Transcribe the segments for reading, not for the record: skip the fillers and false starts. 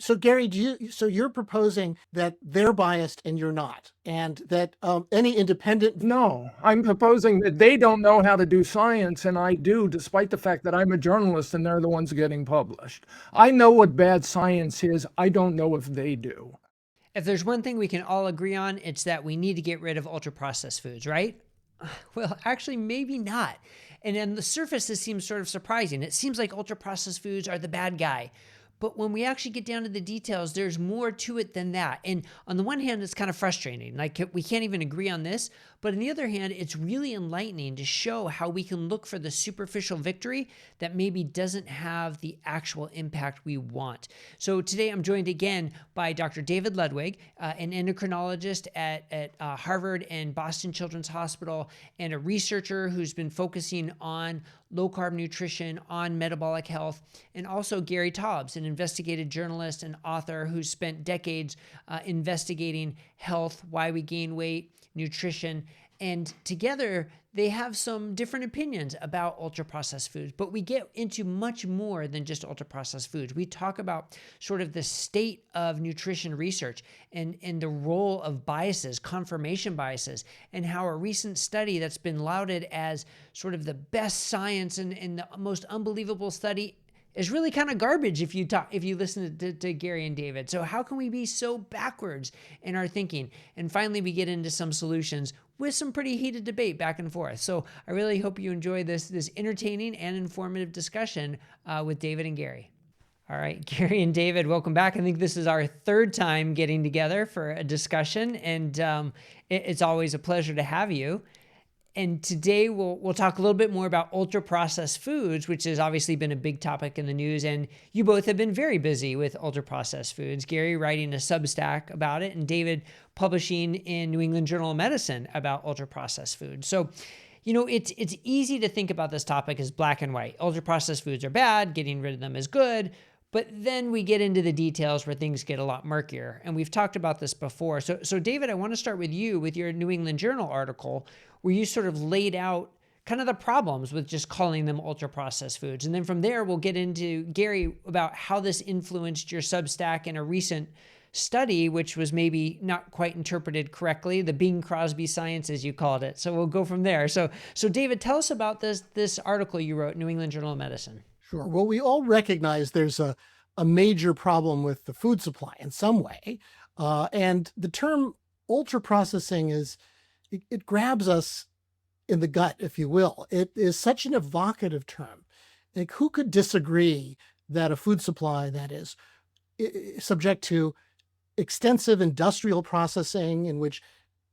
So Gary, so you're proposing that they're biased and you're not, and that any independent. No, I'm proposing that they don't know how to do science, and I do, despite the fact that I'm a journalist and they're the ones getting published. I know what bad science is. I don't know if they do. If there's one thing we can all agree on, it's that we need to get rid of ultra processed foods, right? Well, actually, maybe not. And on the surface, this seems sort of surprising. It seems like ultra processed foods are the bad guy. But when we actually get down to the details, there's more to it than that. And on the one hand, it's kind of frustrating. Like we can't even agree on this. But on the other hand, it's really enlightening to show how we can look for the superficial victory that maybe doesn't have the actual impact we want. So today I'm joined again by Dr. David Ludwig, an endocrinologist at Harvard and Boston Children's Hospital, and a researcher who's been focusing on low-carb nutrition, on metabolic health, and also Gary Taubes, an investigative journalist and author who's spent decades investigating health, why we gain weight, nutrition, and together they have some different opinions about ultra-processed foods, but we get into much more than just ultra-processed foods. We talk about sort of the state of nutrition research and the role of biases, confirmation biases, and how a recent study that's been lauded as sort of the best science and the most unbelievable study is really kind of garbage if you listen to Gary and David. So how can we be so backwards in our thinking? And finally, we get into some solutions with some pretty heated debate back and forth. So I really hope you enjoy this entertaining and informative discussion with David and Gary. All right, Gary and David, welcome back. I think this is our third time getting together for a discussion, and it's always a pleasure to have you. And today we'll talk a little bit more about ultra-processed foods, which has obviously been a big topic in the news. And you both have been very busy with ultra-processed foods. Gary writing a Substack about it, and David publishing in New England Journal of Medicine about ultra-processed foods. So, it's easy to think about this topic as black and white. Ultra-processed foods are bad, getting rid of them is good. But then we get into the details where things get a lot murkier. And we've talked about this before. So David, I want to start with you with your New England Journal article where you sort of laid out kind of the problems with just calling them ultra-processed foods. And then from there, we'll get into, Gary, about how this influenced your Substack in a recent study, which was maybe not quite interpreted correctly, the Bing Crosby science, as you called it. So we'll go from there. So David, tell us about this article you wrote, New England Journal of Medicine. Sure. Well, we all recognize there's a major problem with the food supply in some way. And the term ultra processing it grabs us in the gut, if you will. It is such an evocative term. Like, who could disagree that a food supply that is subject to extensive industrial processing in which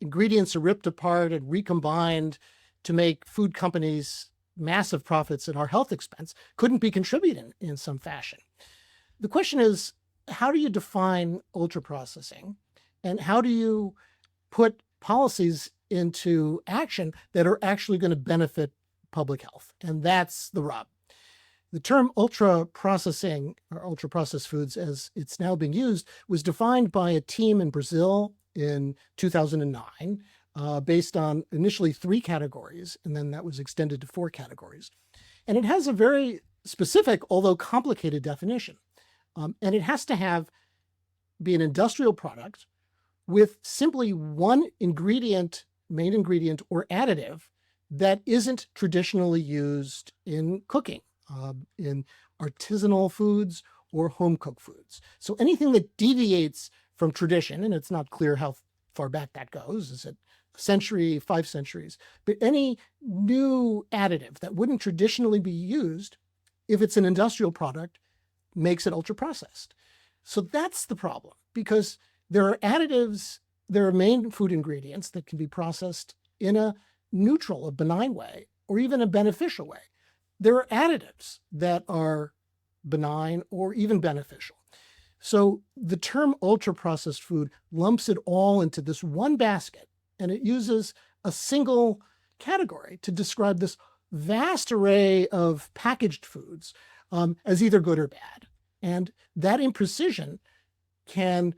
ingredients are ripped apart and recombined to make food companies massive profits at our health expense couldn't be contributing in some fashion? The question is, how do you define ultra processing, and how do you put policies into action that are actually going to benefit public health? And that's the rub. The term ultra processing or ultra processed foods, as it's now being used, was defined by a team in Brazil in 2009. Based on initially 3 categories, and then that was extended to 4 categories. And it has a very specific, although complicated definition. And it has to be an industrial product with simply one ingredient, main ingredient or additive that isn't traditionally used in cooking, in artisanal foods or home cooked foods. So anything that deviates from tradition, and it's not clear how far back that goes, is it century, 5 centuries, but any new additive that wouldn't traditionally be used, if it's an industrial product, makes it ultra processed. So that's the problem, because there are additives, there are main food ingredients that can be processed in a neutral, a benign way, or even a beneficial way. There are additives that are benign or even beneficial. So the term ultra processed food lumps it all into this one basket, and it uses a single category to describe this vast array of packaged foods as either good or bad. And that imprecision can,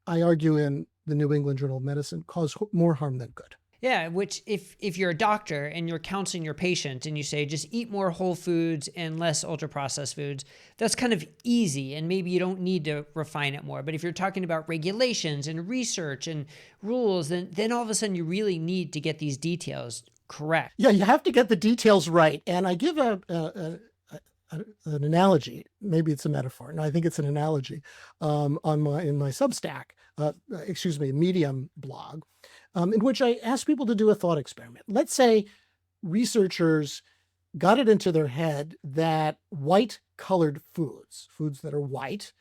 I argue in the New England Journal of Medicine, cause more harm than good. Yeah, which if you're a doctor and you're counseling your patient and you say just eat more whole foods and less ultra processed foods, that's kind of easy and maybe you don't need to refine it more. But if you're talking about regulations and research and rules, then all of a sudden you really need to get these details correct. Yeah, you have to get the details right. And I give an analogy. Maybe it's a metaphor. No, I think it's an analogy in my Substack, Medium blog, in which I ask people to do a thought experiment. Let's say researchers got it into their head that white colored foods that are white,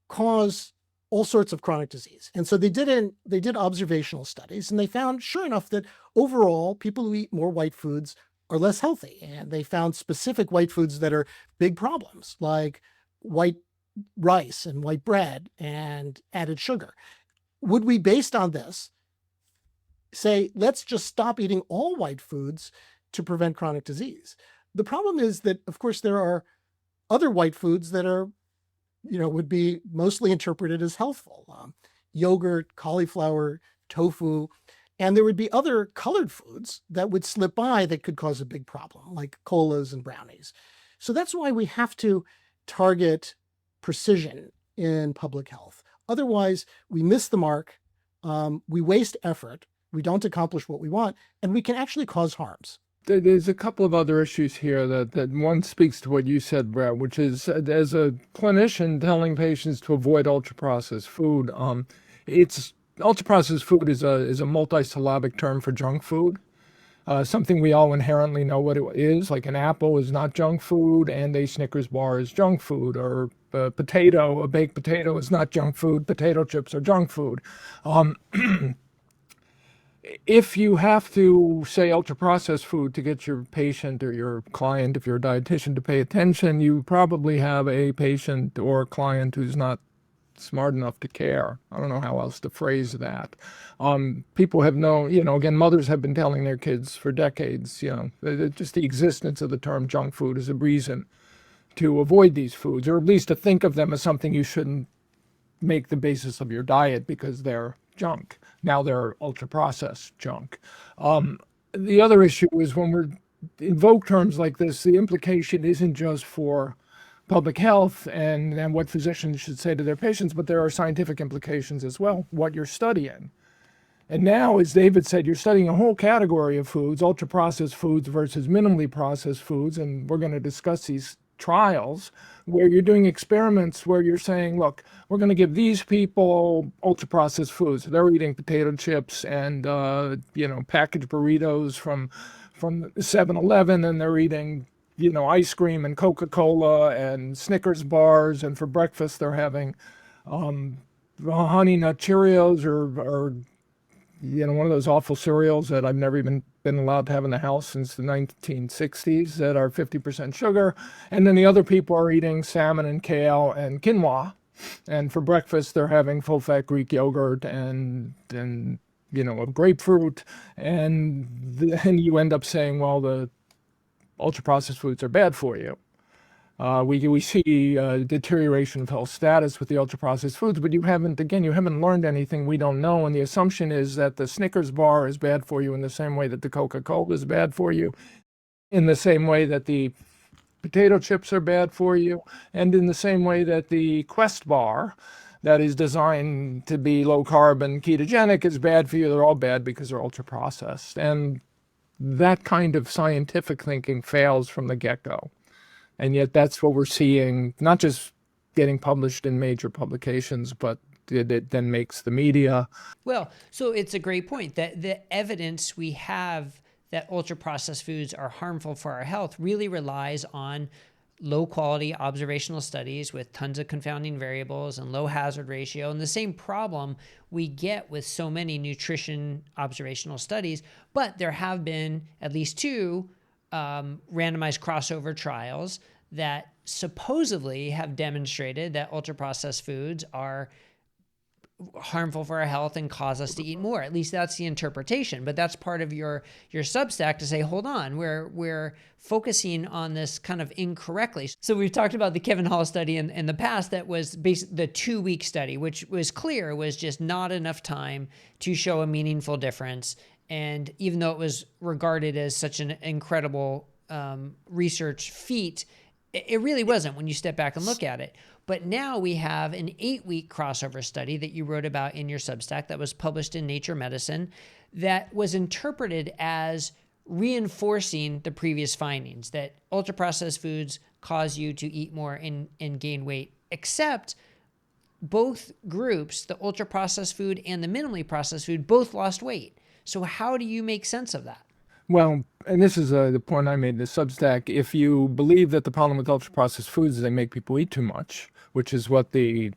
cause all sorts of chronic disease. And so they did observational studies, and they found, sure enough, that overall people who eat more white foods are less healthy. And they found specific white foods that are big problems, like white rice and white bread and added sugar. Would we, based on this, say, let's just stop eating all white foods to prevent chronic disease? The problem is that, of course, there are other white foods that are, would be mostly interpreted as healthful. Yogurt, cauliflower, tofu, and there would be other colored foods that would slip by that could cause a big problem, like colas and brownies. So that's why we have to target precision in public health. Otherwise, we miss the mark, we waste effort, we don't accomplish what we want, and we can actually cause harms. There's a couple of other issues here that one speaks to what you said, Brad, which is as a clinician telling patients to avoid ultra-processed food, ultra-processed food is a multisyllabic term for junk food. Something we all inherently know what it is, like an apple is not junk food and a Snickers bar is junk food, or a baked potato is not junk food, potato chips are junk food. If you have to say ultra-processed food to get your patient or your client, if you're a dietitian, to pay attention, you probably have a patient or a client who's not smart enough to care. I don't know how else to phrase that. People have known, again, mothers have been telling their kids for decades, just the existence of the term junk food is a reason to avoid these foods, or at least to think of them as something you shouldn't make the basis of your diet because they're junk. Now they're ultra-processed junk. The other issue is when we invoke terms like this, the implication isn't just for public health and what physicians should say to their patients, but there are scientific implications as well, what you're studying. And now, as David said, you're studying a whole category of foods, ultra-processed foods versus minimally processed foods, and we're going to discuss these trials where you're doing experiments where you're saying, look, we're going to give these people ultra-processed foods. They're eating potato chips and, packaged burritos from 7-Eleven, and they're eating, ice cream and Coca-Cola and Snickers bars, and for breakfast they're having Honey Nut Cheerios or one of those awful cereals that I've never even been allowed to have in the house since the 1960s that are 50% sugar. And then the other people are eating salmon and kale and quinoa. And for breakfast, they're having full-fat Greek yogurt and a grapefruit. And then you end up saying, well, the ultra-processed foods are bad for you. We see deterioration of health status with the ultra-processed foods, but you haven't learned anything we don't know. And the assumption is that the Snickers bar is bad for you in the same way that the Coca-Cola is bad for you, in the same way that the potato chips are bad for you, and in the same way that the Quest bar that is designed to be low carb and ketogenic is bad for you. They're all bad because they're ultra-processed. And that kind of scientific thinking fails from the get-go. And yet that's what we're seeing, not just getting published in major publications, but it then makes the media. Well, so it's a great point that the evidence we have that ultra-processed foods are harmful for our health really relies on low-quality observational studies with tons of confounding variables and low hazard ratio, and the same problem we get with so many nutrition observational studies. But there have been at least two randomized crossover trials that supposedly have demonstrated that ultra-processed foods are harmful for our health and cause us to eat more. At least that's the interpretation, but that's part of your Substack to say, hold on, we're focusing on this kind of incorrectly. So we've talked about the Kevin Hall study in the past that was basically the 2-week study, which was clear was just not enough time to show a meaningful difference. And even though it was regarded as such an incredible research feat, it really wasn't when you step back and look at it. But now we have an 8-week crossover study that you wrote about in your Substack that was published in Nature Medicine that was interpreted as reinforcing the previous findings that ultra-processed foods cause you to eat more and gain weight, except both groups, the ultra-processed food and the minimally processed food, both lost weight. So how do you make sense of that? Well, and this is the point I made in the Substack. If you believe that the problem with ultra-processed foods is they make people eat too much, which is what the,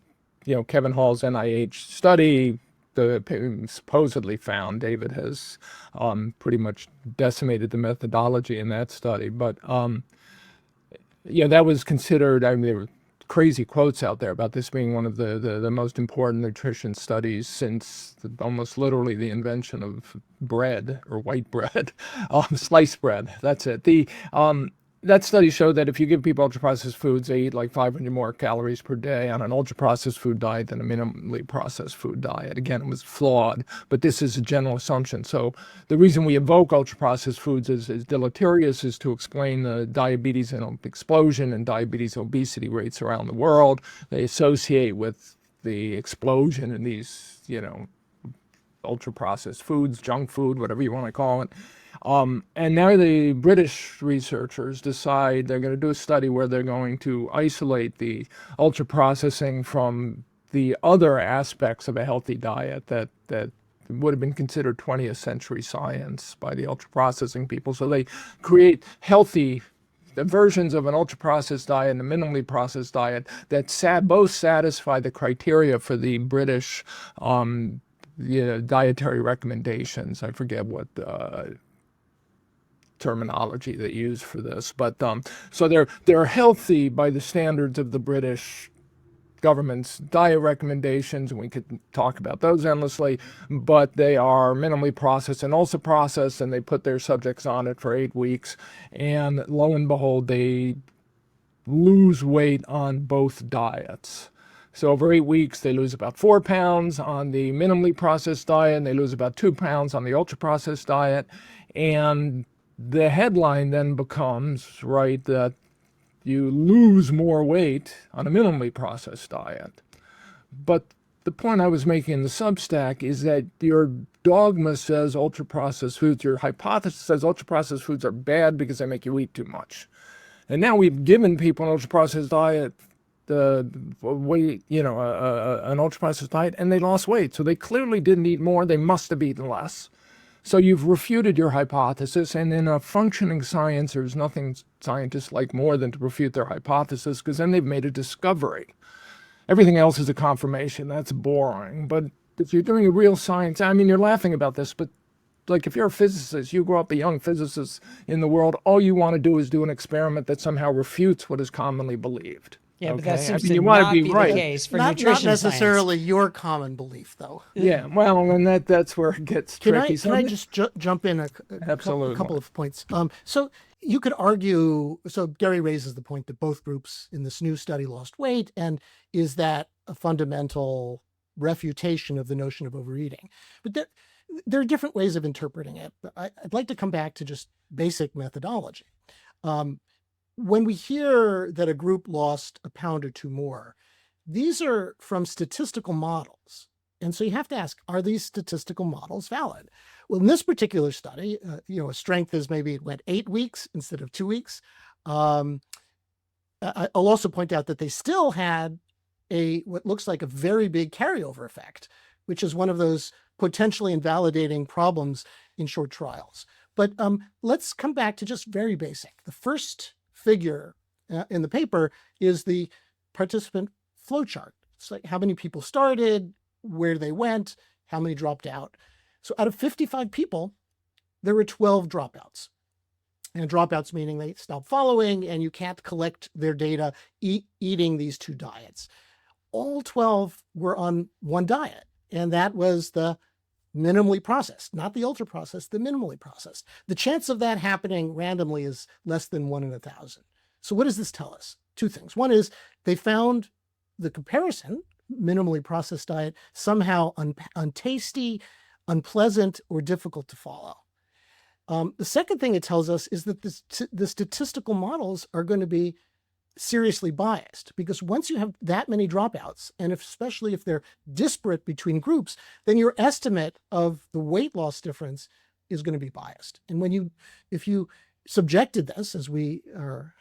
Kevin Hall's NIH study supposedly found. David has pretty much decimated the methodology in that study. But, that was considered, there were crazy quotes out there about this being one of the most important nutrition studies since almost literally the invention of bread or white bread, sliced bread. That's it. That study showed that if you give people ultra-processed foods, they eat like 500 more calories per day on an ultra-processed food diet than a minimally processed food diet. Again, it was flawed, but this is a general assumption. So the reason we evoke ultra-processed foods as deleterious is to explain the diabetes and explosion and diabetes obesity rates around the world. They associate with the explosion in these, ultra-processed foods, junk food, whatever you want to call it. And now the British researchers decide they're going to do a study where they're going to isolate the ultra-processing from the other aspects of a healthy diet that would have been considered 20th century science by the ultra-processing people. So they create healthy versions of an ultra-processed diet and a minimally processed diet that both satisfy the criteria for the British dietary recommendations. I forget what terminology they use for this, but so they're healthy by the standards of the British government's diet recommendations, and we could talk about those endlessly, but they are minimally processed and also processed, and they put their subjects on it for 8 weeks, and lo and behold, they lose weight on both diets. So over 8 weeks, they lose about 4 pounds on the minimally processed diet, and they lose about 2 pounds on the ultra-processed diet. And the headline then becomes, right, that you lose more weight on a minimally processed diet. But the point I was making in the Substack is that your dogma says ultra-processed foods, your hypothesis says ultra-processed foods are bad because they make you eat too much. And now we've given people an ultra-processed diet, an ultra-processed diet, and they lost weight. So they clearly didn't eat more. They must have eaten less. So you've refuted your hypothesis, and in a functioning science, there's nothing scientists like more than to refute their hypothesis, because then they've made a discovery. Everything else is a confirmation. That's boring. But if you're doing a real science, you're laughing about this, but like if you're a physicist, you grow up the young physicists in the world, all you want to do is do an experiment that somehow refutes what is commonly believed. Yeah, okay? but that seems you to want not to be right. the case for not nutrition necessarily science. your common belief, though. Yeah, well, and that's where it gets tricky. Can I just jump in a couple of points? So you could argue, so Gary raises the point that both groups in this new study lost weight, and is that a fundamental refutation of the notion of overeating? But there are different ways of interpreting it. I'd like to come back to just basic methodology. When we hear that a group lost a pound or two more, these are from statistical models. And so you have to ask, are these statistical models valid? Well, in this particular study, a strength is maybe it went 8 weeks instead of 2 weeks. I'll also point out that they still had what looks like a very big carryover effect, which is one of those potentially invalidating problems in short trials. But let's come back to just very basic. The first figure in the paper is the participant flow chart. It's like how many people started, where they went, how many dropped out. So out of 55 people, there were 12 dropouts. And dropouts meaning they stopped following and you can't collect their data eating these two diets. All 12 were on one diet. and that was the minimally processed, not the ultra processed, the minimally processed. The chance of that happening randomly is less than 1 in 1,000. So what does this tell us? Two things. One is they found the comparison, minimally processed diet, somehow untasty, unpleasant, or difficult to follow. The second thing it tells us is that the statistical models are going to be seriously biased, because once you have that many dropouts, and especially if they're disparate between groups, then your estimate of the weight loss difference is going to be biased. And if you subjected this, as we are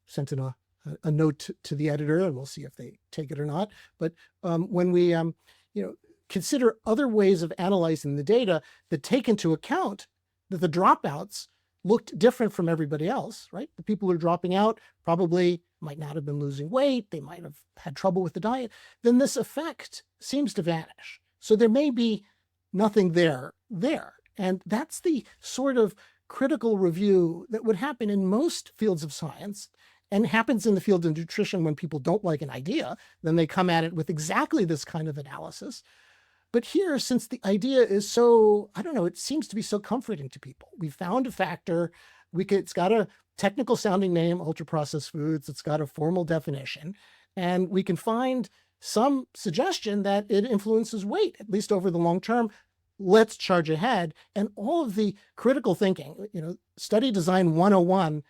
sent in a note to the editor, and we'll see if they take it or not. But when we consider other ways of analyzing the data that take into account that the dropouts looked different from everybody else, right? The people who are dropping out probably might not have been losing weight. They might have had trouble with the diet. Then this effect seems to vanish. So there may be nothing there. And that's the sort of critical review that would happen in most fields of science, and happens in the field of nutrition when people don't like an idea. Then they come at it with exactly this kind of analysis. But here, since the idea is so, it seems to be so comforting to people. We found a factor. It's got a technical sounding name, ultra-processed foods. It's got a formal definition. And we can find some suggestion that it influences weight, at least over the long term. Let's charge ahead. And all of the critical thinking, study design 101,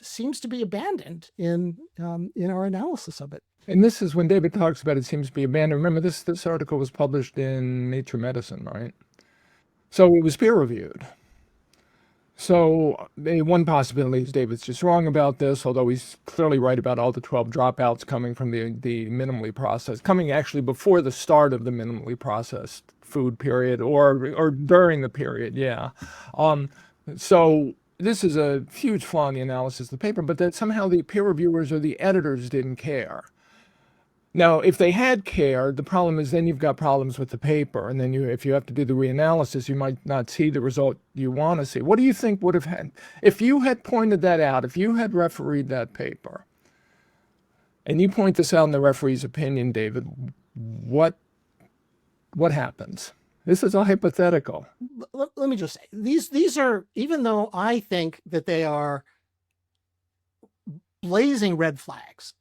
seems to be abandoned in our analysis of it. And this is when David talks about it seems to be abandoned. Remember, this article was published in Nature Medicine, right? So it was peer reviewed. So one possibility is David's just wrong about this, although he's clearly right about all the 12 dropouts coming from the minimally processed, coming actually before the start of the minimally processed food period or during the period, yeah. So this is a huge flaw in the analysis of the paper, but that somehow the peer reviewers or the editors didn't care. Now, if they had cared, the problem is then you've got problems with the paper, and then if you have to do the reanalysis, you might not see the result you want to see. What do you think would have had, if you had pointed that out, if you had refereed that paper, and you point this out in the referee's opinion, David, what happens? This is a hypothetical. Let me just say, these are, even though I think that they are blazing red flags,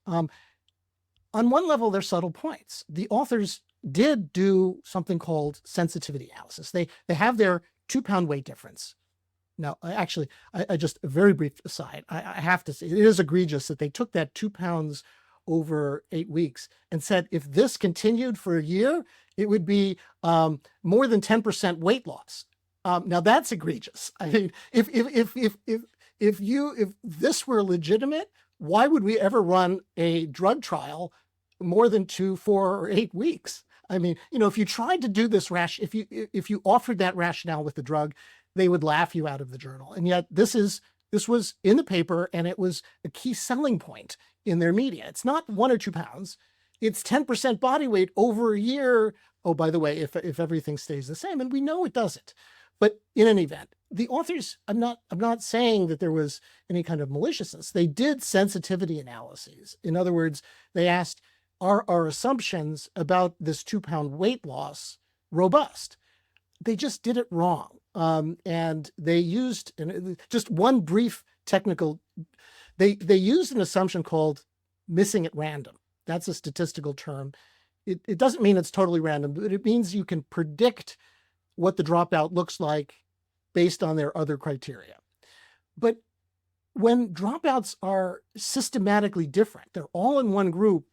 on one level, they're subtle points. The authors did do something called sensitivity analysis. They have their 2-pound weight difference. Now, actually, I just, a very brief aside, I have to say, it is egregious that they took that 2 pounds over 8 weeks and said, if this continued for a year, it would be more than 10% weight loss. Now that's egregious. I mean, if this were legitimate, why would we ever run a drug trial more than 2, 4, or 8 weeks? I mean, if you tried to do this if you offered that rationale with the drug, they would laugh you out of the journal. And yet this was in the paper, and it was a key selling point in their media. It's not 1 or 2 pounds. It's 10% body weight over a year. Oh, by the way, if everything stays the same, and we know it doesn't. But in any event, the authors, I'm not saying that there was any kind of maliciousness. They did sensitivity analyses. In other words, they asked, are our assumptions about this 2-pound weight loss robust? They just did it wrong. And they used just one brief technical, they used an assumption called missing at random. That's a statistical term. It doesn't mean it's totally random, but it means you can predict what the dropout looks like based on their other criteria. But when dropouts are systematically different, they're all in one group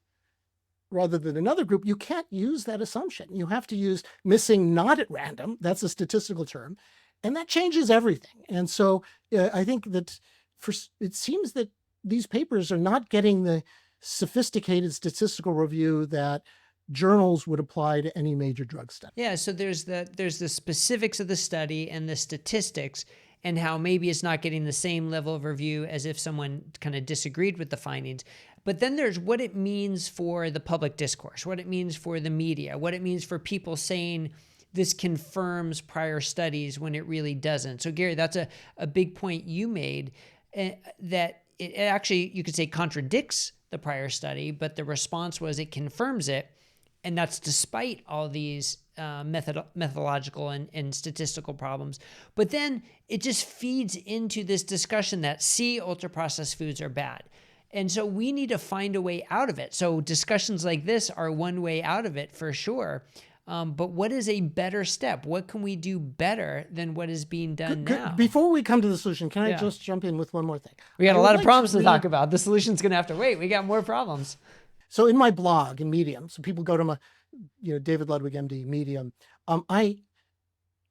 rather than another group, you can't use that assumption. You have to use missing not at random. That's a statistical term. And that changes everything. And so I think that it seems that these papers are not getting the sophisticated statistical review that journals would apply to any major drug study. Yeah, so there's the specifics of the study and the statistics, and how maybe it's not getting the same level of review as if someone kind of disagreed with the findings. But then there's what it means for the public discourse, what it means for the media, what it means for people saying this confirms prior studies when it really doesn't. So Gary, that's a big point you made, that it actually, you could say, contradicts the prior study, but the response was it confirms it. And that's despite all these methodological and statistical problems. But then it just feeds into this discussion that ultra-processed foods are bad. And so we need to find a way out of it. So discussions like this are one way out of it for sure. But what is a better step? What can we do better than what is being done now? Before we come to the solution, can I just jump in with one more thing? We got a lot of problems to talk about. The solution's going to have to wait. We got more problems. So in my blog in Medium, so people go to my, David Ludwig, MD, Medium. I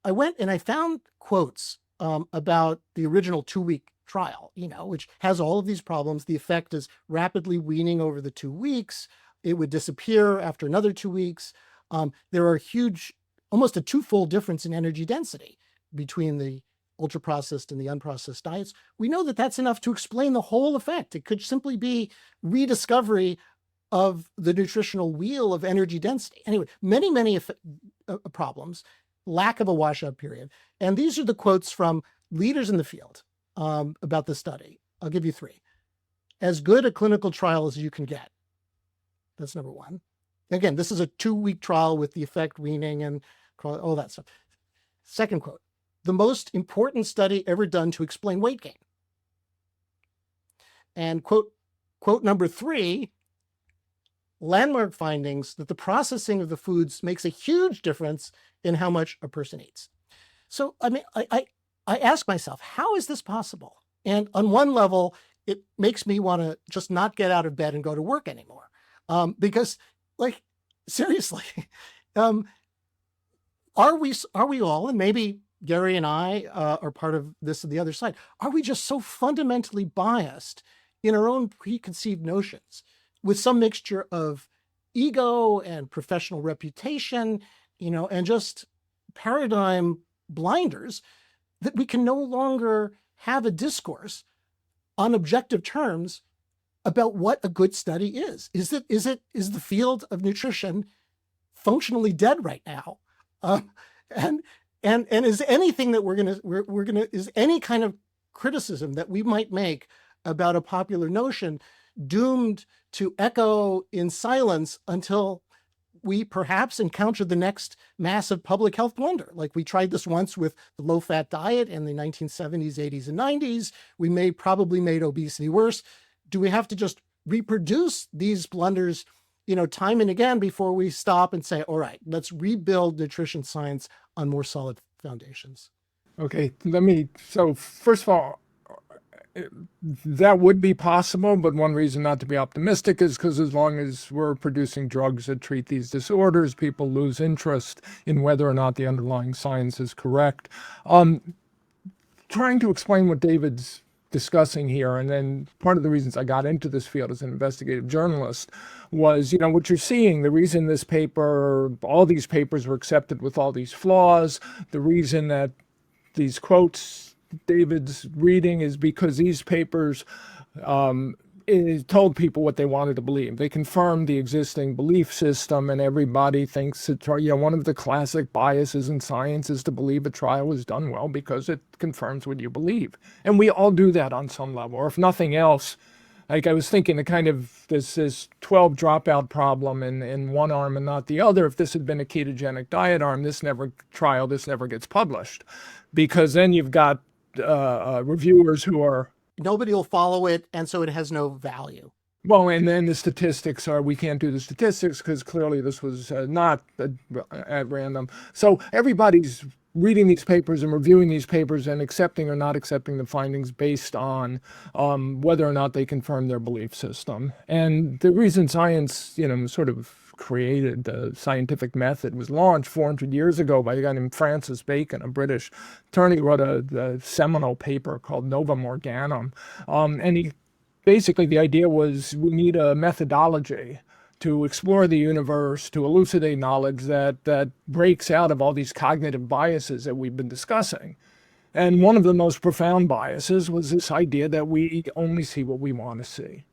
went and I found quotes about the original 2-week trial, which has all of these problems. The effect is rapidly weaning over the 2 weeks. It would disappear after another 2 weeks. There are almost a 2-fold difference in energy density between the ultra-processed and the unprocessed diets. We know that that's enough to explain the whole effect. It could simply be rediscovery of the nutritional wheel of energy density. Anyway, many problems, lack of a washout period. And these are the quotes from leaders in the field about the study. I'll give you 3. As good a clinical trial as you can get. That's number 1. Again, this is a 2-week trial with the effect weaning and all that stuff. Second quote, the most important study ever done to explain weight gain. And quote number 3, landmark findings that the processing of the foods makes a huge difference in how much a person eats. So, I ask myself, how is this possible? And on one level, it makes me want to just not get out of bed and go to work anymore. Because, seriously, are we all, and maybe Gary and I are part of this on the other side, are we just so fundamentally biased in our own preconceived notions with some mixture of ego and professional reputation, and just paradigm blinders, that we can no longer have a discourse on objective terms about what a good study is? Is the field of nutrition functionally dead right now? And is anything that is any kind of criticism that we might make about a popular notion doomed to echo in silence until we perhaps encounter the next massive public health blunder? Like we tried this once with the low-fat diet in the 1970s, 80s, and 90s. We probably made obesity worse. Do we have to just reproduce these blunders, time and again before we stop and say, all right, let's rebuild nutrition science on more solid foundations? Okay, so first of all, that would be possible, but one reason not to be optimistic is because as long as we're producing drugs that treat these disorders, people lose interest in whether or not the underlying science is correct. Trying to explain what David's discussing here, and then part of the reasons I got into this field as an investigative journalist was, what you're seeing, the reason all these papers were accepted with all these flaws, the reason that these quotes David's reading is because these papers told people what they wanted to believe. They confirmed the existing belief system, and everybody thinks that, one of the classic biases in science is to believe a trial was done well because it confirms what you believe. And we all do that on some level, or if nothing else, like I was thinking the kind of this 12 dropout problem in one arm and not the other. If this had been a ketogenic diet arm, this never gets published, because then you've got reviewers who are, nobody will follow it, and so it has no value. Well, and then the statistics are, we can't do the statistics because clearly this was not at random. So everybody's reading these papers and reviewing these papers and accepting or not accepting the findings based on whether or not they confirm their belief system. And the reason science, sort of created the scientific method was launched 400 years ago by a guy named Francis Bacon, a British attorney, wrote a seminal paper called Novum Organum. And basically the idea was we need a methodology to explore the universe, to elucidate knowledge that breaks out of all these cognitive biases that we've been discussing. And one of the most profound biases was this idea that we only see what we want to see.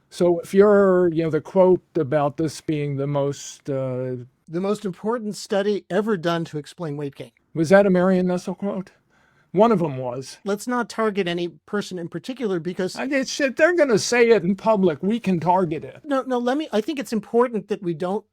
So if you're, the quote about this being the most important study ever done to explain weight gain. Was that a Marion Nestle quote? One of them was. Let's not target any person in particular because they're going to say it in public. We can target it. No, I think it's important that we don't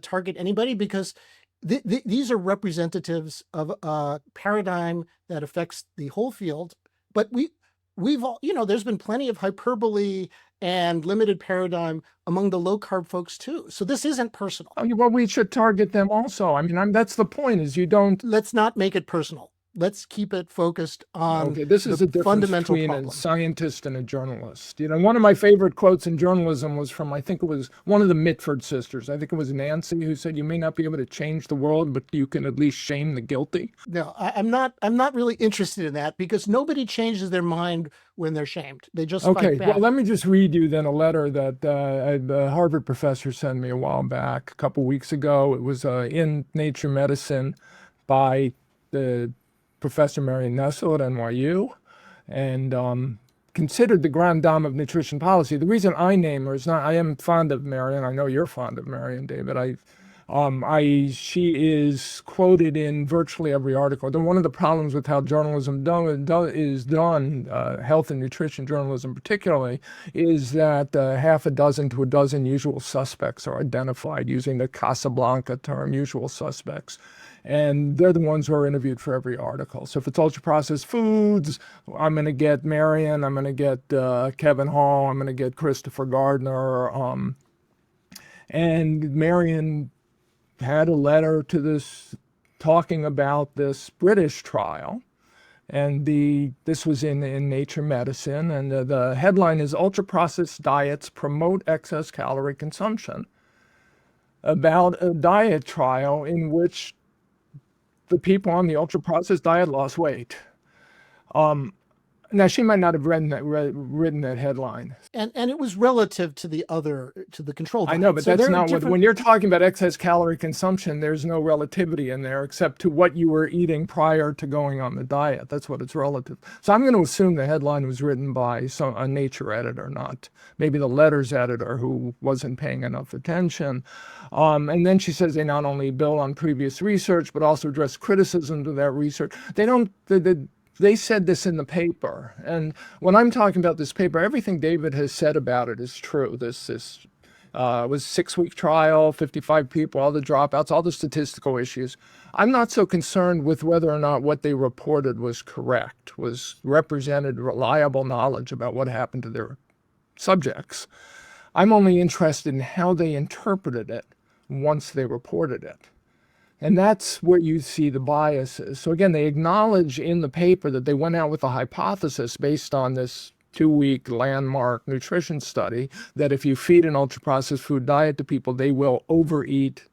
target anybody because these are representatives of a paradigm that affects the whole field. But we've all, there's been plenty of hyperbole and limited paradigm among the low carb folks too. So this isn't personal. Well, we should target them also. I mean, that's the point, is you don't. Let's not make it personal. Let's keep it focused on this is the a difference fundamental between problem. a scientist and a journalist. One of my favorite quotes in journalism was from, I think it was one of the Mitford sisters. I think it was Nancy, who said, "You may not be able to change the world, but you can at least shame the guilty." No, I'm not really interested in that, because nobody changes their mind when they're shamed. They just fight back. Well, let me just read you then a letter that a Harvard professor sent me a while back, a couple weeks ago. It was in Nature Medicine by the Professor Marion Nestle at NYU, and considered the grand dame of nutrition policy. The reason I name her is not, I am fond of Marion. I know you're fond of Marion, David. She is quoted in virtually every article. One of the problems with how journalism is done, health and nutrition journalism particularly, is that half a dozen to a dozen usual suspects are identified using the Casablanca term, usual suspects. And they're the ones who are interviewed for every article. So if it's ultra-processed foods, I'm going to get Marion, I'm going to get Kevin Hall, I'm going to get Christopher Gardner. And Marion had a letter to this talking about this British trial. And this was in Nature Medicine. And the headline is, "Ultra-Processed Diets Promote Excess Calorie Consumption," about a diet trial in which the people on the ultra-processed diet lost weight. Now, she might not have written that headline. And it was relative to the control diet. I know, but that's not when you're talking about excess calorie consumption, there's no relativity in there except to what you were eating prior to going on the diet. That's what it's relative. So I'm going to assume the headline was written by a Nature editor, not maybe the Letters editor who wasn't paying enough attention. And then she says they not only build on previous research, but also address criticism to that research. They said this in the paper. And when I'm talking about this paper, everything David has said about it is true. This was a 6-week trial, 55 people, all the dropouts, all the statistical issues. I'm not so concerned with whether or not what they reported was correct, represented reliable knowledge about what happened to their subjects. I'm only interested in how they interpreted it once they reported it. And that's where you see the biases. So again, they acknowledge in the paper that they went out with a hypothesis based on this 2-week landmark nutrition study that if you feed an ultra-processed food diet to people, they will overeat,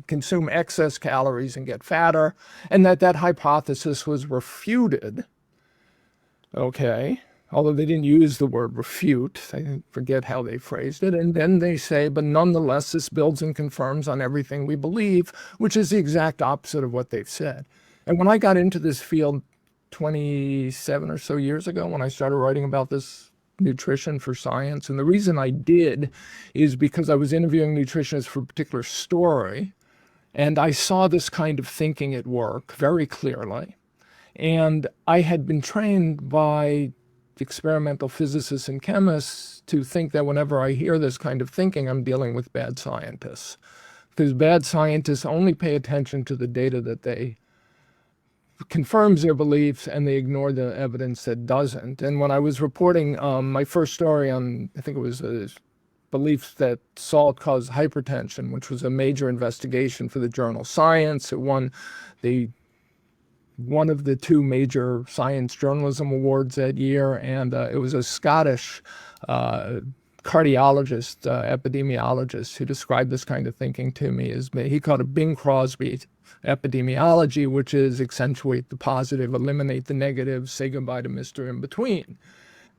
consume excess calories and get fatter, and that hypothesis was refuted. Okay. Although they didn't use the word refute, I forget how they phrased it. And then they say, but nonetheless, this builds and confirms on everything we believe, which is the exact opposite of what they've said. And when I got into this field 27 or so years ago, when I started writing about this nutrition for science, and the reason I did is because I was interviewing nutritionists for a particular story, and I saw this kind of thinking at work very clearly. And I had been trained by experimental physicists and chemists to think that whenever I hear this kind of thinking, I'm dealing with bad scientists. Because bad scientists only pay attention to the data that confirms their beliefs, and they ignore the evidence that doesn't. And when I was reporting my first story on, I think it was beliefs that salt caused hypertension, which was a major investigation for the journal Science, it won one of the 2 major science journalism awards that year, and it was a Scottish cardiologist, epidemiologist, who described this kind of thinking to me as, he called it Bing Crosby epidemiology, which is accentuate the positive, eliminate the negative, say goodbye to Mr. In Between.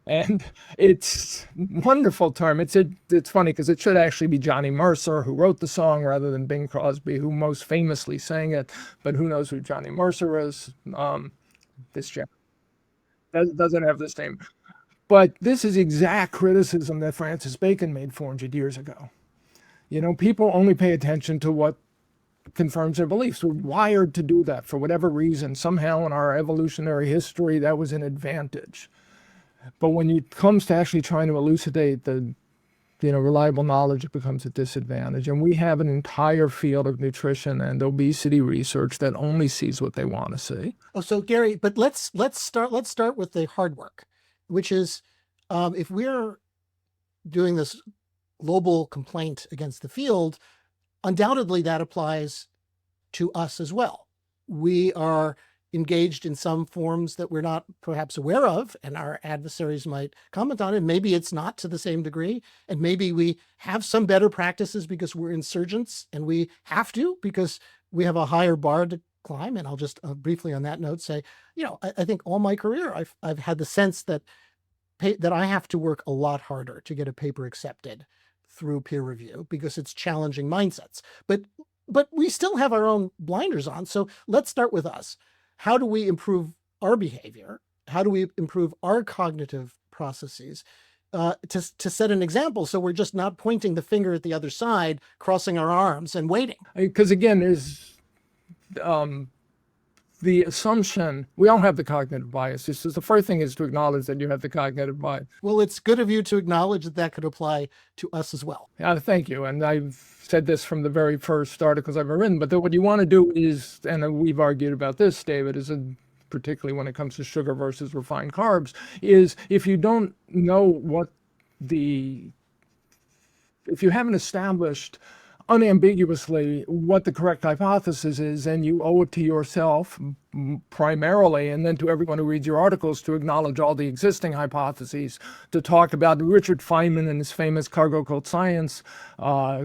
And it's a wonderful term. It's funny because it should actually be Johnny Mercer who wrote the song rather than Bing Crosby, who most famously sang it. But who knows who Johnny Mercer is? This chap doesn't have this name. But this is exact criticism that Francis Bacon made 400 years ago. People only pay attention to what confirms their beliefs. We're wired to do that for whatever reason. Somehow in our evolutionary history, that was an advantage. But when it comes to actually trying to elucidate the reliable knowledge, it becomes a disadvantage. And we have an entire field of nutrition and obesity research that only sees what they want to see. Oh, so Gary, but let's start with the hard work, which is if we're doing this global complaint against the field, undoubtedly that applies to us as well. We are engaged in some forms that we're not perhaps aware of, and our adversaries might comment on it. Maybe it's not to the same degree, and maybe we have some better practices because we're insurgents and we have to because we have a higher bar to climb. And I'll just briefly on that note say, I think all my career I've had the sense that I have to work a lot harder to get a paper accepted through peer review because it's challenging mindsets. But we still have our own blinders on. So let's start with us. How do we improve our behavior? How do we improve our cognitive processes to set an example so we're just not pointing the finger at the other side, crossing our arms and waiting? Because again, there's the assumption, we all have the cognitive bias. This is the first thing is to acknowledge that you have the cognitive bias. Well, it's good of you to acknowledge that could apply to us as well. Thank you. And I've said this from the very first articles I've ever written, but what you want to do is, and we've argued about this, David, particularly when it comes to sugar versus refined carbs, is if you don't know if you haven't established unambiguously what the correct hypothesis is, and you owe it to yourself primarily, and then to everyone who reads your articles, to acknowledge all the existing hypotheses, to talk about Richard Feynman in his famous Cargo Cult Science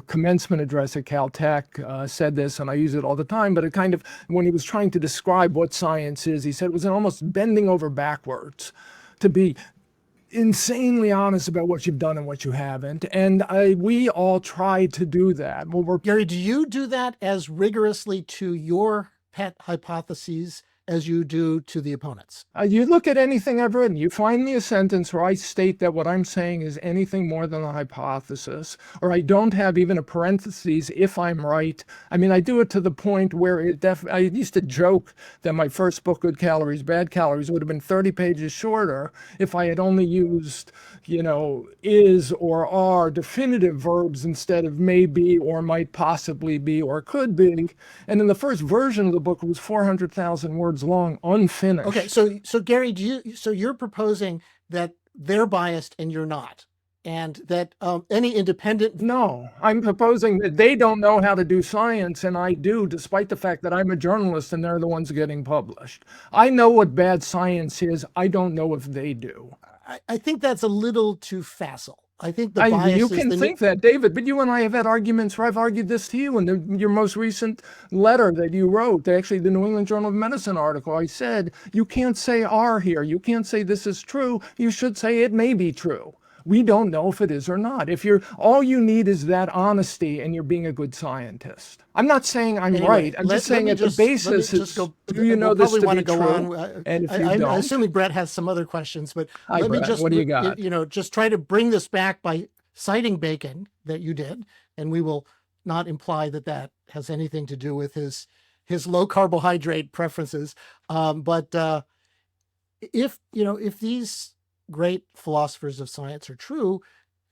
commencement address at Caltech said this, and I use it all the time, but it kind of, when he was trying to describe what science is, he said it was almost bending over backwards to be insanely honest about what you've done and what you haven't. And we all try to do that. Gary, do you do that as rigorously to your pet hypotheses as you do to the opponents? You look at anything I've written, you find me a sentence where I state that what I'm saying is anything more than a hypothesis, or I don't have even a parenthesis if I'm right. I mean, I do it to the point where I used to joke that my first book, Good Calories, Bad Calories, would have been 30 pages shorter if I had only used, is or are definitive verbs instead of may be or might possibly be or could be. And in the first version of the book, it was 400,000 words long, unfinished. Okay, so Gary, you're proposing that they're biased and you're not, and that any independent... No, I'm proposing that they don't know how to do science, and I do, despite the fact that I'm a journalist and they're the ones getting published. I know what bad science is. I don't know if they do. I think that's a little too facile. I think the bias you can think that, David, but you and I have had arguments where I've argued this to you in your most recent letter that you wrote, actually the New England Journal of Medicine article. I said, you can't say are here. You can't say this is true. You should say it may be true. We don't know if it is or not. All you need is that honesty and you're being a good scientist. I'm not saying I'm right. I'm just saying at the basis is, do you know this to be true? And if you don't. I'm assuming Brett has some other questions, but let me just, what do you got? Just try to bring this back by citing Bacon that you did, and we will not imply that has anything to do with his low carbohydrate preferences. But if these great philosophers of science are true,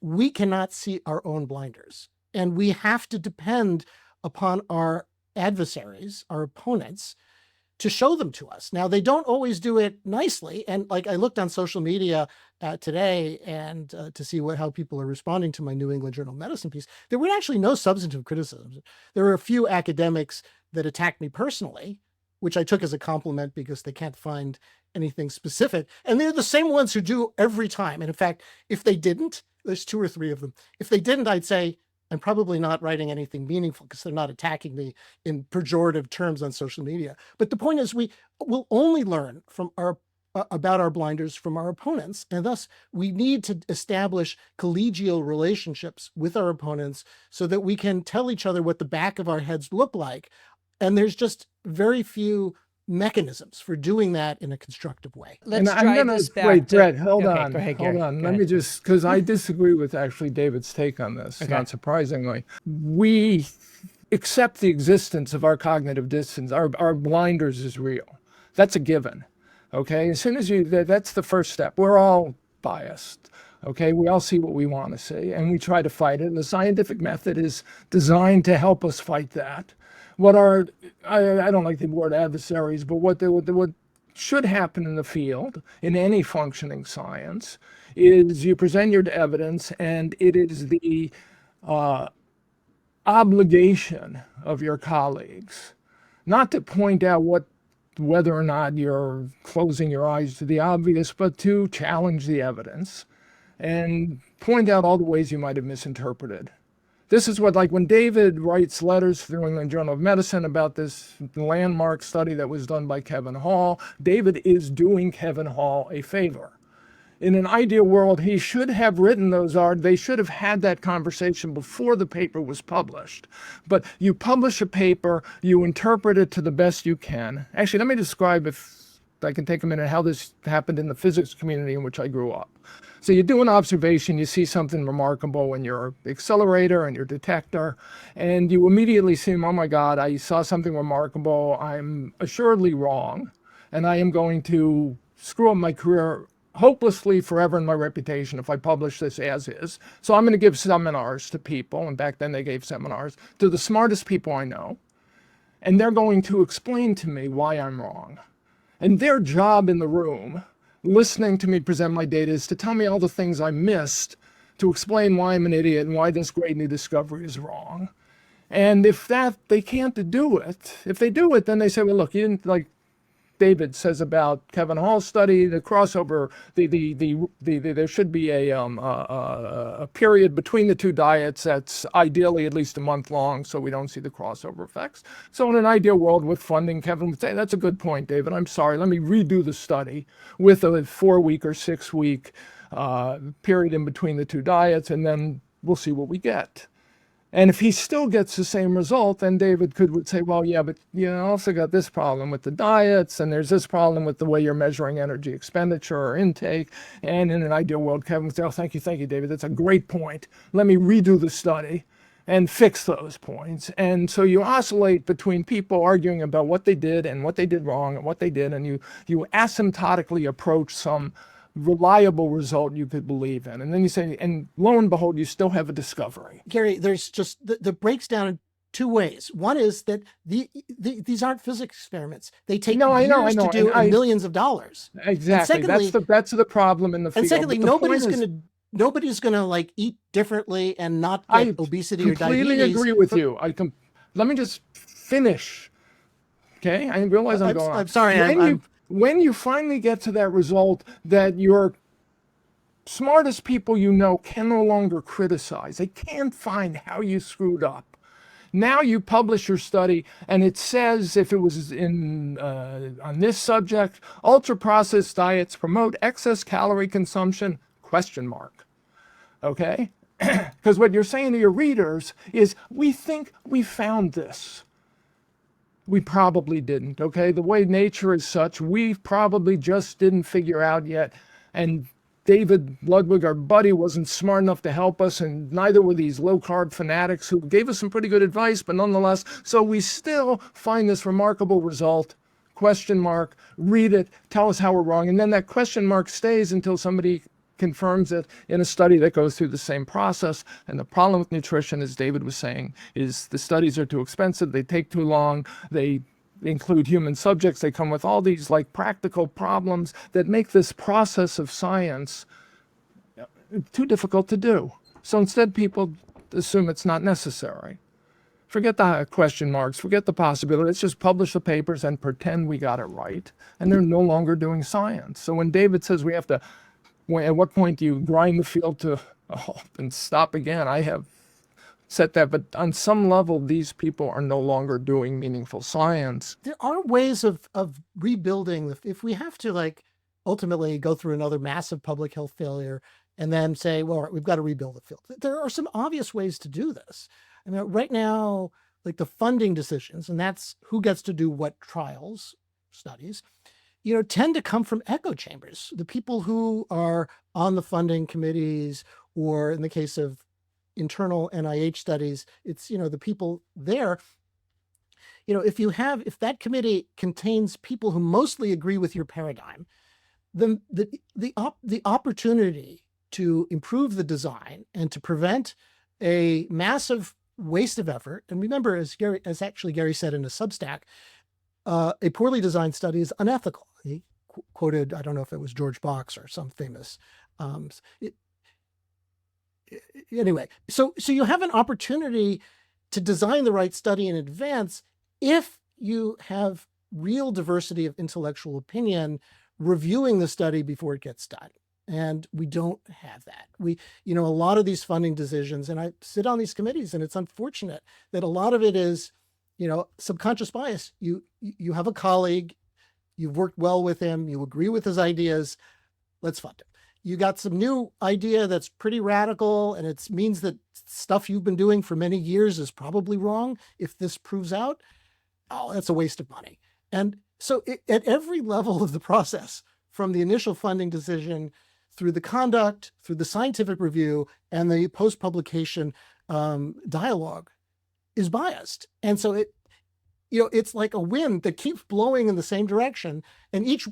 we cannot see our own blinders. And we have to depend upon our adversaries, our opponents, to show them to us. Now, they don't always do it nicely. And like I looked on social media today and to see how people are responding to my New England Journal of Medicine piece, there were actually no substantive criticisms. There were a few academics that attacked me personally, which I took as a compliment because they can't find anything specific. And they're the same ones who do every time. And in fact, if they didn't, there's 2 or 3 of them. If they didn't, I'd say, I'm probably not writing anything meaningful because they're not attacking me in pejorative terms on social media. But the point is, we will only learn from about our blinders from our opponents. And thus, we need to establish collegial relationships with our opponents so that we can tell each other what the back of our heads look like. And there's just very few mechanisms for doing that in a constructive way. Let's drive this back. Wait, Brett, hold Okay, on. go ahead, hold Gary. on. Go Let ahead. me just, because I disagree with actually David's take on this, Okay. not surprisingly. We accept the existence of our cognitive distance. Our blinders is real. That's a given. Okay? As soon as that's the first step. We're all biased. Okay, we all see what we want to see, and we try to fight it. And the scientific method is designed to help us fight that. What are I don't like the word adversaries, but what should happen in the field in any functioning science is you present your evidence, and it is the obligation of your colleagues not to point out whether or not you're closing your eyes to the obvious, but to challenge the evidence and point out all the ways you might have misinterpreted. This is what, like when David writes letters to the New England Journal of Medicine about this landmark study that was done by Kevin Hall, David is doing Kevin Hall a favor. In an ideal world, he should have written they should have had that conversation before the paper was published. But you publish a paper, you interpret it to the best you can. Actually, let me describe, if I can take a minute, how this happened in the physics community in which I grew up. So you do an observation, you see something remarkable in your accelerator and your detector, and you immediately see, oh my God, I saw something remarkable. I'm assuredly wrong, and I am going to screw up my career hopelessly forever in my reputation if I publish this as is. So I'm going to give seminars to people, and back then they gave seminars to the smartest people I know, and they're going to explain to me why I'm wrong. And their job in the room, listening to me present my data, is to tell me all the things I missed, to explain why I'm an idiot and why this great new discovery is wrong. And if they can't do it, if they do it, then they say, well, look, you didn't, like David says about Kevin Hall's study, the crossover, there should be a period between the two diets that's ideally at least a month long, so we don't see the crossover effects. So in an ideal world with funding, Kevin would say, that's a good point, David. I'm sorry, let me redo the study with a 4-week or 6-week period in between the two diets, and then we'll see what we get. And if he still gets the same result, then David would say, well, yeah, but you also got this problem with the diets, and there's this problem with the way you're measuring energy expenditure or intake. And in an ideal world, Kevin would say, oh, thank you, David. That's a great point. Let me redo the study and fix those points. And so you oscillate between people arguing about what they did and what they did wrong and what they did, and you asymptotically approach some reliable result you could believe in. And then you say, and lo and behold, you still have a discovery. Gary, there's just the breaks down in two ways. One is that these aren't physics experiments. They take years to do and millions of dollars. Exactly. Secondly, that's the problem in the field. And secondly, nobody's gonna like eat differently and not get obesity or diabetes. I completely agree with you. Let me just finish. Okay, I realize I'm going on. I'm sorry. When you finally get to that result that your smartest people you know can no longer criticize, they can't find how you screwed up. Now you publish your study, and it says, if it was on this subject, ultra-processed diets promote excess calorie consumption, ? Okay? Because what you're saying to your readers is, we think we found this. We probably didn't, okay? The way nature is such, we probably just didn't figure out yet. And David Ludwig, our buddy, wasn't smart enough to help us, and neither were these low-carb fanatics who gave us some pretty good advice, but nonetheless, so we still find this remarkable result, ? Read it, tell us how we're wrong, and then that question mark stays until somebody confirms it in a study that goes through the same process. And the problem with nutrition, as David was saying, is the studies are too expensive, they take too long, they include human subjects, they come with all these like practical problems that make this process of science too difficult to do. So instead, people assume it's not necessary. Forget the question marks, forget the possibility. Let's just publish the papers and pretend we got it right. And they're no longer doing science. So when David says we have to, at what point do you grind the field to a halt and stop again? I have said that, but on some level, these people are no longer doing meaningful science. There are ways of rebuilding. If we have to like ultimately go through another massive public health failure and then say, well, we've got to rebuild the field. There are some obvious ways to do this. I mean, right now, like the funding decisions, and that's who gets to do what trials, studies, tend to come from echo chambers. The people who are on the funding committees, or in the case of internal NIH studies, it's, the people there. If that committee contains people who mostly agree with your paradigm, then the opportunity to improve the design and to prevent a massive waste of effort. And remember, as Gary said in a Substack, a poorly designed study is unethical. He quoted, I don't know if it was George Box or some famous. Anyway, so you have an opportunity to design the right study in advance if you have real diversity of intellectual opinion reviewing the study before it gets done. And we don't have that. A lot of these funding decisions, and I sit on these committees, and it's unfortunate that a lot of it is, subconscious bias. You have a colleague, you've worked well with him, you agree with his ideas, let's fund him. You got some new idea that's pretty radical, and it means that stuff you've been doing for many years is probably wrong. If this proves out, that's a waste of money. And so at every level of the process, from the initial funding decision through the conduct, through the scientific review, and the post-publication dialogue is biased. And so it's like a wind that keeps blowing in the same direction. And each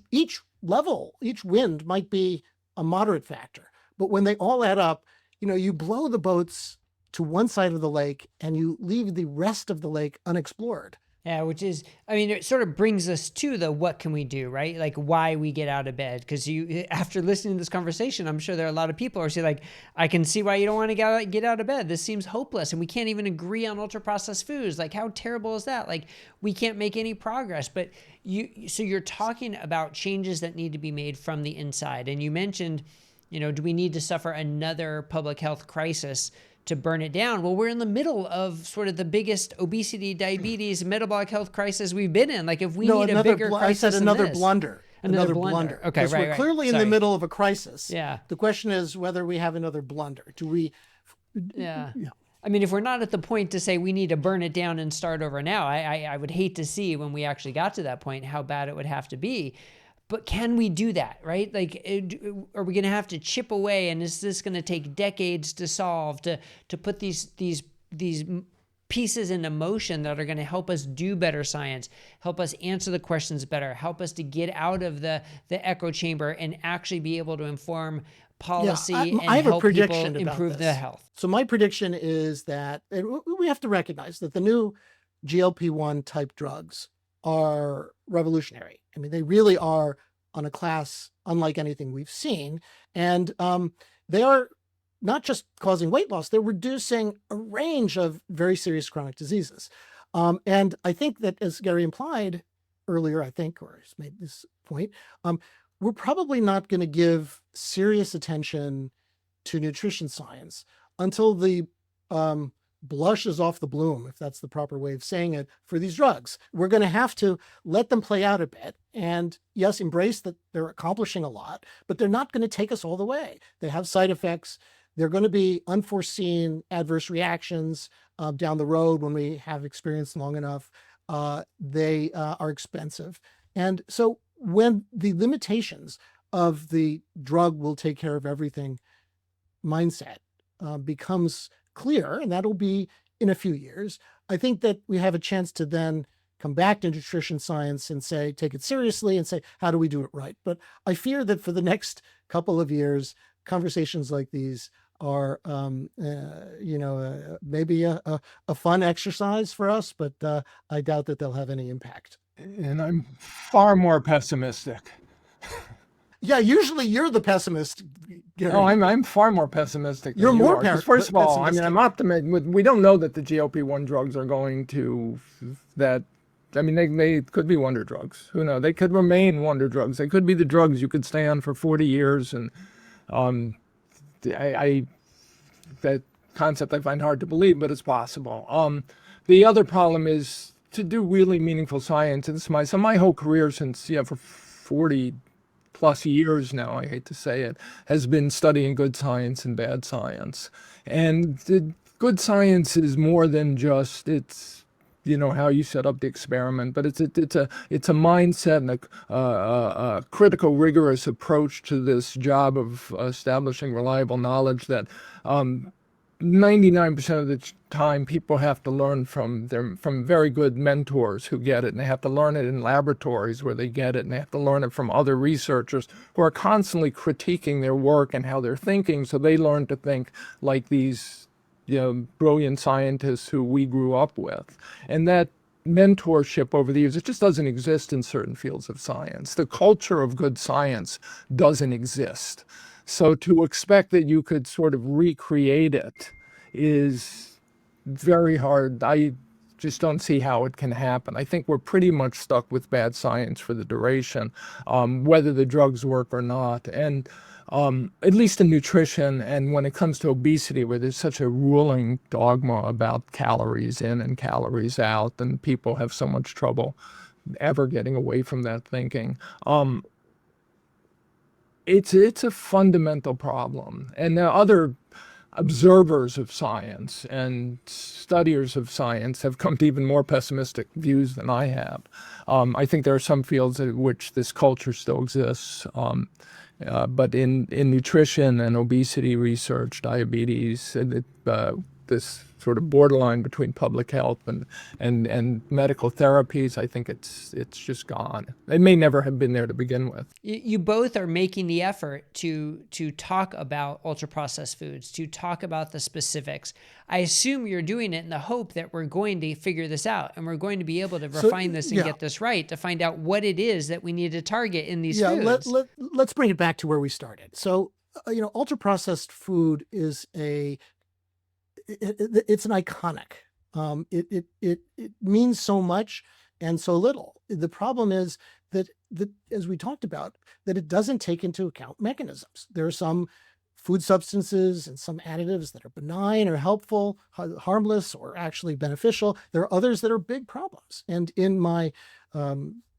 wind might be a moderate factor. But when they all add up, you blow the boats to one side of the lake and you leave the rest of the lake unexplored. Yeah, which is, it sort of brings us to the what can we do, right? Like why we get out of bed. Because after listening to this conversation, I'm sure there are a lot of people who are saying like, I can see why you don't want to get out of bed. This seems hopeless. And we can't even agree on ultra processed foods. Like how terrible is that? Like we can't make any progress. But so you're talking about changes that need to be made from the inside. And you mentioned, do we need to suffer another public health crisis to burn it down? Well, we're in the middle of sort of the biggest obesity, diabetes, metabolic health crisis we've been in. Like if we need a bigger crisis, I said another than this, blunder. Another blunder. Okay, right. We're clearly in the middle of a crisis. Yeah. The question is whether we have another blunder. Do we? Yeah. If we're not at the point to say we need to burn it down and start over now, I would hate to see when we actually got to that point how bad it would have to be. But can we do that, right? Like, are we going to have to chip away? And is this going to take decades to solve, to put these pieces into motion that are going to help us do better science, help us answer the questions better, help us to get out of the echo chamber and actually be able to inform policy and help people improve their health? So my prediction is that we have to recognize that the new GLP-1 type drugs are revolutionary. They really are on a class unlike anything we've seen. And they are not just causing weight loss, they're reducing a range of very serious chronic diseases. And I think that, as Gary implied earlier, or he's made this point, we're probably not going to give serious attention to nutrition science until the blushes off the bloom, if that's the proper way of saying it, for these drugs. We're going to have to let them play out a bit and, yes, embrace that they're accomplishing a lot, but they're not going to take us all the way. They have side effects. They're going to be unforeseen adverse reactions down the road when we have experience long enough. They are expensive. And so when the limitations of the drug will take care of everything mindset becomes clear, and that'll be in a few years, I think that we have a chance to then come back to nutrition science and take it seriously and say, how do we do it right? But I fear that for the next couple of years, conversations like these are, maybe a fun exercise for us, but I doubt that they'll have any impact. And I'm far more pessimistic. Yeah, usually you're the pessimist, Gary. Oh, I'm far more pessimistic. You're more pessimistic. First of all, I'm optimistic. We don't know that the GLP-1 drugs are going to that. They could be wonder drugs. Who knows? They could remain wonder drugs. They could be the drugs you could stay on for 40 years. And that concept I find hard to believe, but it's possible. The other problem is to do really meaningful science. And my whole career since for 40 plus years now, I hate to say it, has been studying good science and bad science. And the good science is more than just how you set up the experiment, but it's a mindset and a critical, rigorous approach to this job of establishing reliable knowledge that 99% of the time people have to learn from very good mentors who get it, and they have to learn it in laboratories where they get it, and they have to learn it from other researchers who are constantly critiquing their work and how they're thinking, so they learn to think like these brilliant scientists who we grew up with. And that mentorship over the years, it just doesn't exist in certain fields of science. The culture of good science doesn't exist. So to expect that you could sort of recreate it is very hard. I just don't see how it can happen. I think we're pretty much stuck with bad science for the duration, whether the drugs work or not. And at least in nutrition, and when it comes to obesity, where there's such a ruling dogma about calories in and calories out, and people have so much trouble ever getting away from that thinking. It's a fundamental problem. And now other observers of science and studiers of science have come to even more pessimistic views than I have. I think there are some fields in which this culture still exists. But in nutrition and obesity research, diabetes, this sort of borderline between public health and medical therapies, I think it's just gone. It may never have been there to begin with. You both are making the effort to talk about ultra-processed foods, to talk about the specifics. I assume you're doing it in the hope that we're going to figure this out, and we're going to be able to refine this and get this right, to find out what it is that we need to target in these foods. Let's bring it back to where we started. So, ultra-processed food is it's an iconic. It means so much and so little. The problem is that as we talked about, that it doesn't take into account mechanisms. There are some food substances and some additives that are benign or helpful, harmless, or actually beneficial. There are others that are big problems. And in my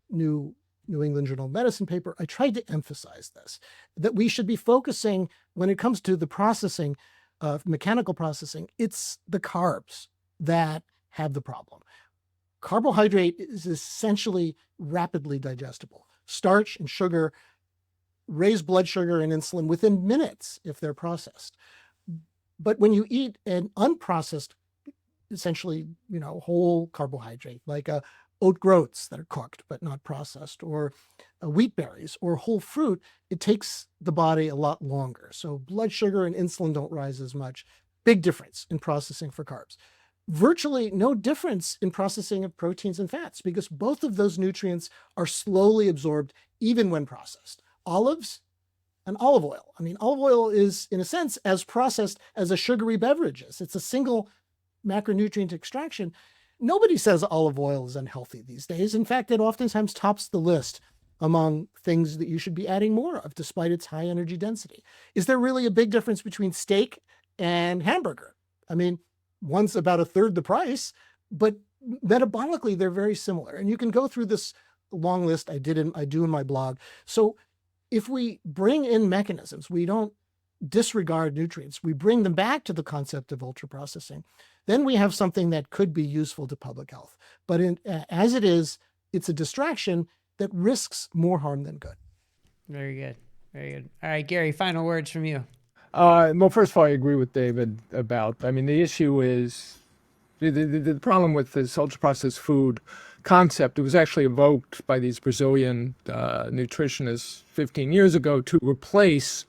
New England Journal of Medicine paper, I tried to emphasize this, that we should be focusing, when it comes to the processing, mechanical processing, it's the carbs that have the problem. Carbohydrate is essentially rapidly digestible. Starch and sugar raise blood sugar and insulin within minutes if they're processed. But when you eat an unprocessed, essentially, whole carbohydrate, like oat groats that are cooked but not processed, or wheat berries or whole fruit, it takes the body a lot longer. So blood sugar and insulin don't rise as much. Big difference in processing for carbs. Virtually no difference in processing of proteins and fats, because both of those nutrients are slowly absorbed even when processed. Olives and olive oil. I mean, olive oil is, in a sense, as processed as a sugary beverage is. It's a single macronutrient extraction. Nobody says olive oil is unhealthy these days. In fact, it oftentimes tops the list among things that you should be adding more of, despite its high energy density. Is there really a big difference between steak and hamburger? I mean, one's about a third the price, but metabolically, they're very similar. And you can go through this long list I do in my blog. So if we bring in mechanisms, we don't disregard nutrients, we bring them back to the concept of ultra processing, then we have something that could be useful to public health. But as it is, it's a distraction that risks more harm than good. Very good. Very good. All right, Gary, final words from you. Well, first of all, I agree with David about, the issue is, the problem with this ultra-processed food concept, it was actually evoked by these Brazilian nutritionists 15 years ago to replace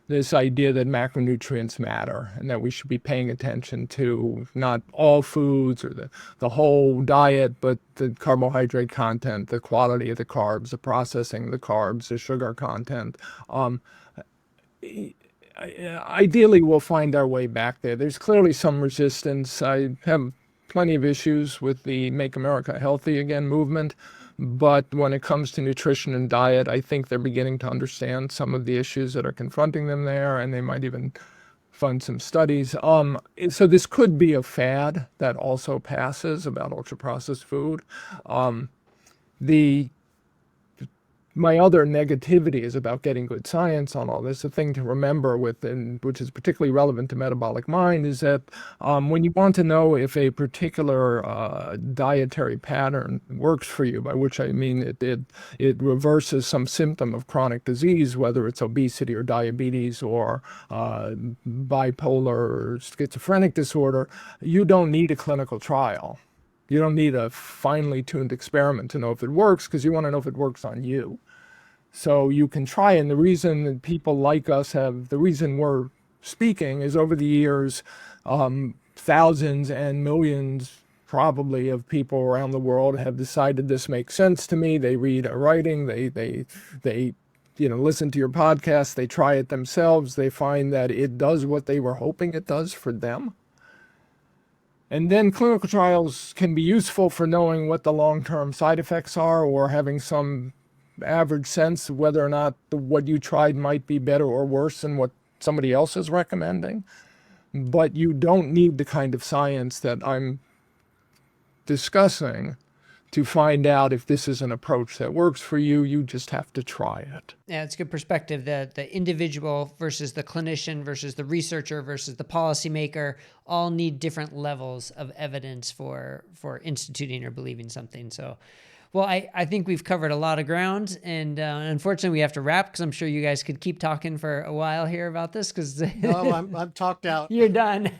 this idea that macronutrients matter and that we should be paying attention to not all foods or the whole diet, but the carbohydrate content, the quality of the carbs, the processing of the carbs, the sugar content. Ideally, we'll find our way back there. There's clearly some resistance. I have plenty of issues with the Make America Healthy Again movement. But when it comes to nutrition and diet, I think they're beginning to understand some of the issues that are confronting them there, and they might even fund some studies. So this could be a fad that also passes about ultra-processed food. The my other negativity is about getting good science on all this. The thing to remember which is particularly relevant to Metabolic Mind, is that when you want to know if a particular dietary pattern works for you, by which I mean it reverses some symptom of chronic disease, whether it's obesity or diabetes or bipolar or schizophrenic disorder, you don't need a clinical trial. You don't need a finely tuned experiment to know if it works, because you want to know if it works on you. So you can try, and the reason that people like us the reason we're speaking is over the years, thousands and millions probably of people around the world have decided this makes sense to me. They read our writing, they listen to your podcast, they try it themselves, they find that it does what they were hoping it does for them. And then clinical trials can be useful for knowing what the long-term side effects are, or having some average sense of whether or not what you tried might be better or worse than what somebody else is recommending. But you don't need the kind of science that I'm discussing to find out if this is an approach that works for you. You just have to try it. Yeah, it's a good perspective. The individual versus the clinician versus the researcher versus the policymaker all need different levels of evidence for instituting or believing something. So, well, I think we've covered a lot of ground, and unfortunately we have to wrap, because I'm sure you guys could keep talking for a while here about this. Because No, I'm talked out. You're done.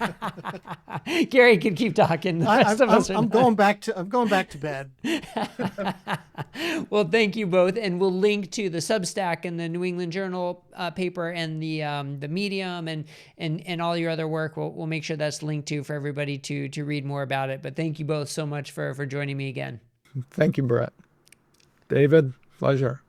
Gary could keep talking. The rest of us are I'm going back to bed. Well, thank you both, and we'll link to the Substack and the New England Journal paper and the Medium and all your other work. We'll make sure that's linked to for everybody to read more about it. But thank you both so much for joining me again. Thank you, Brett. David, pleasure.